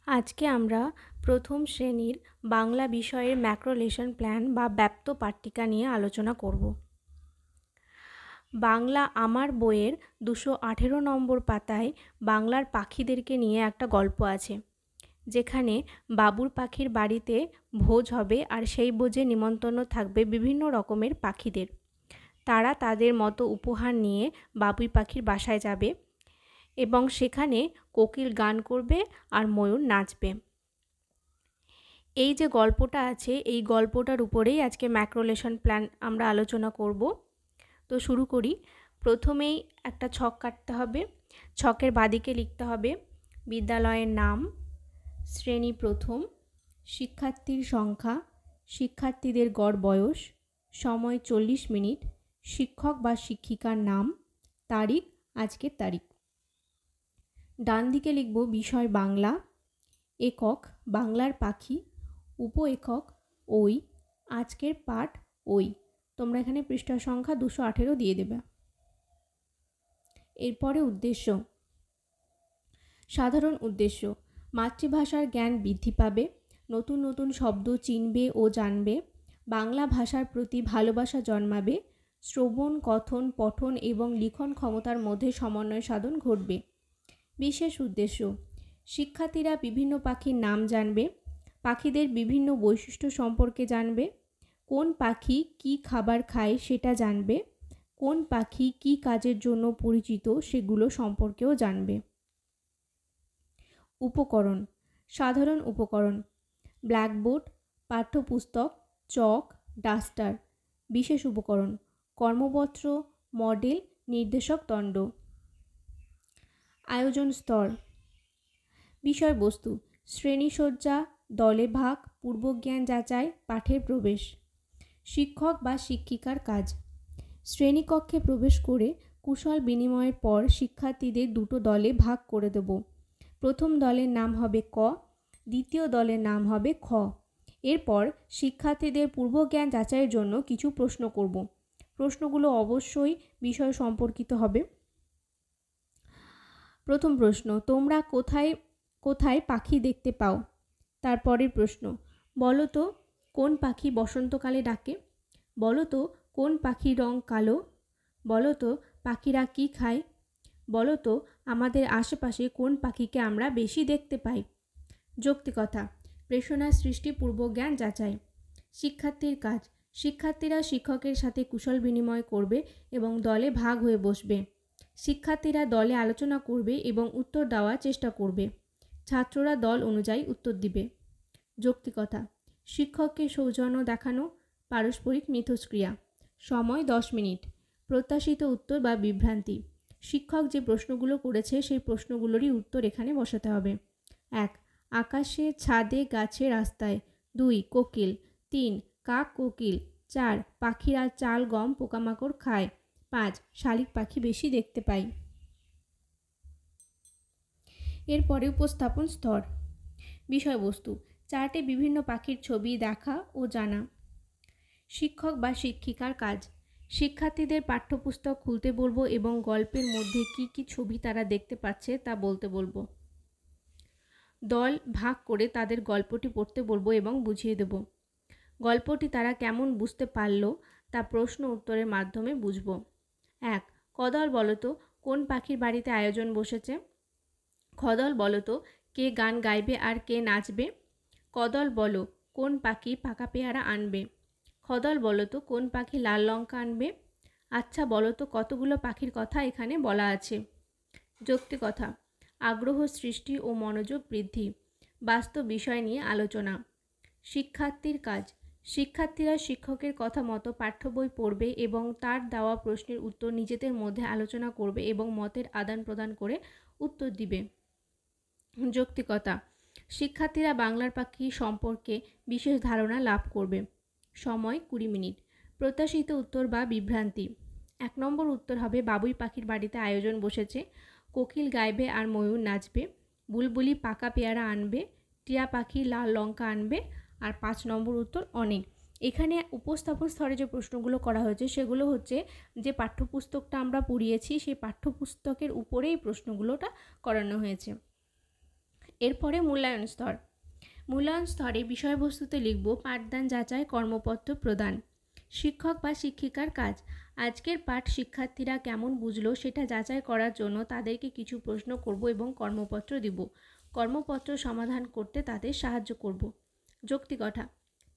আজকে আমরা প্রথম শ্রেণীর বাংলা বিষয়ের ম্যাক্রো লেসন প্ল্যান বা ব্যাপ্ত পাট্টিকা নিয়ে আলোচনা করব। বাংলা আমার বইয়ের 218 নম্বর পাতায় বাংলার পাখিদেরকে নিয়ে একটা গল্প আছে, যেখানে বাবুর পাখির বাড়িতে ভোজ হবে আর সেই ভোজে নিমন্ত্রণ থাকবে বিভিন্ন রকমের পাখিদের। তারা তাদের মতো উপহার নিয়ে বাবুই পাখির বাসায় যাবে এবং সেখানে কোকিল গান করবে আর ময়ূর নাচবে। এই যে গল্পটা আছে, এই গল্পটার উপরেই আজকে ম্যাক্রো লেসন প্ল্যান আমরা আলোচনা করব। তো শুরু করি। প্রথমেই একটা ছক কাটতে হবে। ছকের বাদিকে লিখতে হবে বিদ্যালয়ের নাম, শ্রেণী প্রথম, শিক্ষার্থীর সংখ্যা, শিক্ষার্থীদের গড় বয়স, সময় 40 মিনিট, শিক্ষক বা শিক্ষিকার নাম, তারিখ আজকের তারিখ। ডান দিকে লিখব বিষয় বাংলা, একক বাংলার পাখি, উপ একক ওই, আজকের পাঠ ওই। তোমরা এখানে পৃষ্ঠা সংখ্যা 218 দিয়ে দেবে। এরপরে উদ্দেশ্য। সাধারণ উদ্দেশ্য: মাতৃভাষার জ্ঞান বৃদ্ধি পাবে, নতুন নতুন শব্দ চিনবে ও জানবে, বাংলা ভাষার প্রতি ভালোবাসা জন্মাবে, শ্রবণ, কথন, পঠন এবং লিখন ক্ষমতার মধ্যে সমন্বয় সাধন ঘটবে। বিশেষ উদ্দেশ্য: শিক্ষার্থীরা বিভিন্ন পাখির নাম জানবে, পাখিদের বিভিন্ন বৈশিষ্ট্য সম্পর্কে জানবে, কোন পাখি কী খাবার খায় সেটা জানবে, কোন পাখি কী কাজের জন্য পরিচিত সেগুলো সম্পর্কেও জানবে। উপকরণ: সাধারণ উপকরণ: ব্ল্যাকবোর্ড, পাঠ্যপুস্তক, চক, ডাস্টার। বিশেষ উপকরণ: কর্মপত্র, মডেল, নির্দেশক দণ্ড। আয়োজন স্তর। বিষয়বস্তু: শ্রেণীসজ্জা, দলে ভাগ, পূর্বজ্ঞান যাচাই, পাঠের প্রবেশ। শিক্ষক বা শিক্ষিকার কাজ: শ্রেণীকক্ষে প্রবেশ করে কুশল বিনিময়ের পর শিক্ষার্থীদের দুটো দলে ভাগ করে দেব। প্রথম দলের নাম হবে ক, দ্বিতীয় দলের নাম হবে খ। এরপর শিক্ষার্থীদের পূর্বজ্ঞান যাচাইয়ের জন্য কিছু প্রশ্ন করব। প্রশ্নগুলো অবশ্যই বিষয় সম্পর্কিত হবে। প্রথম প্রশ্ন: তোমরা কোথায় কোথায় পাখি দেখতে পাও? তারপরের প্রশ্ন: বলো তো কোন পাখি বসন্তকালে ডাকে? বলো তো কোন পাখির রং কালো? বলো তো পাখিরা কী খায়? বলো তো আমাদের আশেপাশে কোন পাখিকে আমরা বেশি দেখতে পাই? যৌক্তিকতা, প্রেষণা সৃষ্টি, পূর্বজ্ঞান যাচাই। শিক্ষার্থীর কাজ: শিক্ষার্থীরা শিক্ষকের সাথে কুশল বিনিময় করবে এবং দলে ভাগ হয়ে বসবে। শিক্ষার্থীরা দলে আলোচনা করবে এবং উত্তর দেওয়ার চেষ্টা করবে। ছাত্ররা দল অনুযায়ী উত্তর দিবে। যৌক্তিকতা, শিক্ষককে সৌজন্য দেখানো, পারস্পরিক মিথস্ক্রিয়া। সময় 10 মিনিট। প্রত্যাশিত উত্তর বা বিভ্রান্তি: শিক্ষক যে প্রশ্নগুলো করেছে সেই প্রশ্নগুলোরই উত্তর এখানে বসাতে হবে। 1. আকাশে, ছাদে, গাছে, রাস্তায়। 2. কোকিল। 3. কাক কোকিল। 4. পাখিরা চাল, গম, পোকামাকড় খায়। 5. শালিক পাখি বেশি দেখতে পাই। এরপরে উপস্থাপন স্তর। বিষয়বস্তু: চার্টে বিভিন্ন পাখির ছবি দেখা ও জানা। শিক্ষক বা শিক্ষিকার কাজ: শিক্ষার্থীদের পাঠ্যপুস্তক খুলতে বলবো এবং গল্পের মধ্যে কি কি ছবি তারা দেখতে পাচ্ছে তা বলতে বলবো। দল ভাগ করে তাদের গল্পটি পড়তে বলবো এবং বুঝিয়ে দেব। গল্পটি তারা কেমন বুঝতে পারলো তা প্রশ্ন উত্তরের মাধ্যমে বুঝব। 1. কদল বলো তো কোন পাখির বাড়িতে আয়োজন বসেছে? খদল বলো তো কে গান গাইবে আর কে নাচবে? কদল বলো কোন পাখি পাকা পেয়ারা আনবে? খদল বলো তো কোন পাখি লাল লঙ্কা আনবে? আচ্ছা বলো তো কতগুলো পাখির কথা এখানে বলা আছে? যৌক্তিকতা, আগ্রহ সৃষ্টি ও মনোযোগ বৃদ্ধি। বাস্তব বিষয় নিয়ে আলোচনা। শিক্ষার্থীর কাজ: শিক্ষার্থীরা শিক্ষকের কথা মতো পাঠ্য বই পড়বে এবং তার দেওয়া প্রশ্নের উত্তর নিজেদের মধ্যে আলোচনা করবে এবং মতের আদান প্রদান করে উত্তর দিবে। যৌক্তিকতা, শিক্ষার্থীরা বাংলার পাখি সম্পর্কে বিশেষ ধারণা লাভ করবে। সময় 20 মিনিট। প্রত্যাশিত উত্তর বা বিভ্রান্তি: 1 নম্বর উত্তর হবে বাবুই পাখির বাড়িতে আয়োজন বসেছে, কোকিল গাইবে আর ময়ূর নাচবে, বুলবুলি পাকা পেয়ারা আনবে, টিয়া পাখি লাল লঙ্কা আনবে। আর 5 নম্বর উত্তর অনেক। এখানে উপস্থাপন স্তরে যে প্রশ্নগুলো করা হয়েছে সেগুলো হচ্ছে যে পাঠ্যপুস্তকটা আমরা পড়িয়েছি সেই পাঠ্যপুস্তকের উপরেই প্রশ্নগুলোটা করানো হয়েছে। এরপরে মূল্যায়ন স্তর। মূল্যায়ন স্তরে বিষয়বস্তুতে লিখব পাঠদান যাচাই, কর্মপত্র প্রদান। শিক্ষক বা শিক্ষিকার কাজ। আজকের পাঠ শিক্ষার্থীরা কেমন বুঝলো সেটা যাচাই করার জন্য তাদেরকে কিছু প্রশ্ন করব এবং কর্মপত্র দিব। কর্মপত্র সমাধান করতে তাদের সাহায্য করব। যৌক্তিকথা।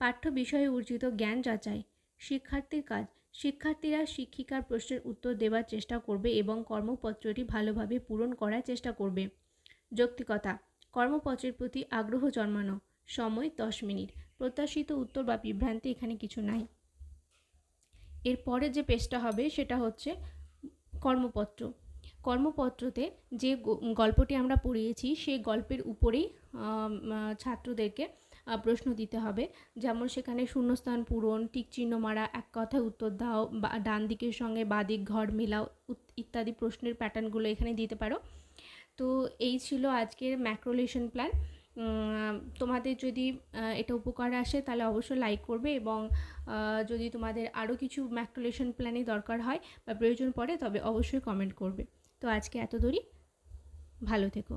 পাঠ্য বিষয়ে অর্জিত জ্ঞান যাচাই। শিক্ষার্থীর কাজ। শিক্ষার্থীরা শিক্ষিকার প্রশ্নের উত্তর দেওয়ার চেষ্টা করবে এবং কর্মপত্রটি ভালোভাবে পূরণ করার চেষ্টা করবে। যৌক্তিকতা। কর্মপত্রের প্রতি আগ্রহ জন্মানো। সময় 10 মিনিট। প্রত্যাশিত উত্তর বা বিভ্রান্তি এখানে কিছু নাই। এরপরে যে পেজটা হবে সেটা হচ্ছে কর্মপত্র। কর্মপত্রতে যে গল্পটি আমরা পড়িয়েছি সেই গল্পের উপরেই ছাত্রদেরকে প্রশ্ন দিতে হবে। যেমন সেখানে শূন্যস্থান পূরণ, টিকচিহ্ন মারা, এক কথায় উত্তর দাও, বা ডান দিকের সঙ্গে বাঁ দিক ঘর মেলাও ইত্যাদি প্রশ্নের প্যাটার্নগুলো এখানে দিতে পারো। তো এই ছিল আজকের ম্যাক্রো লেসন প্ল্যান। তোমাদের যদি এটা উপকার আসে তাহলে অবশ্যই লাইক করবে, এবং যদি তোমাদের আরও কিছু ম্যাক্রো লেসন প্ল্যানে দরকার হয় বা প্রয়োজন পড়ে তবে অবশ্যই কমেন্ট করবে। তো আজকে এত দূরই, ভালো থেকো।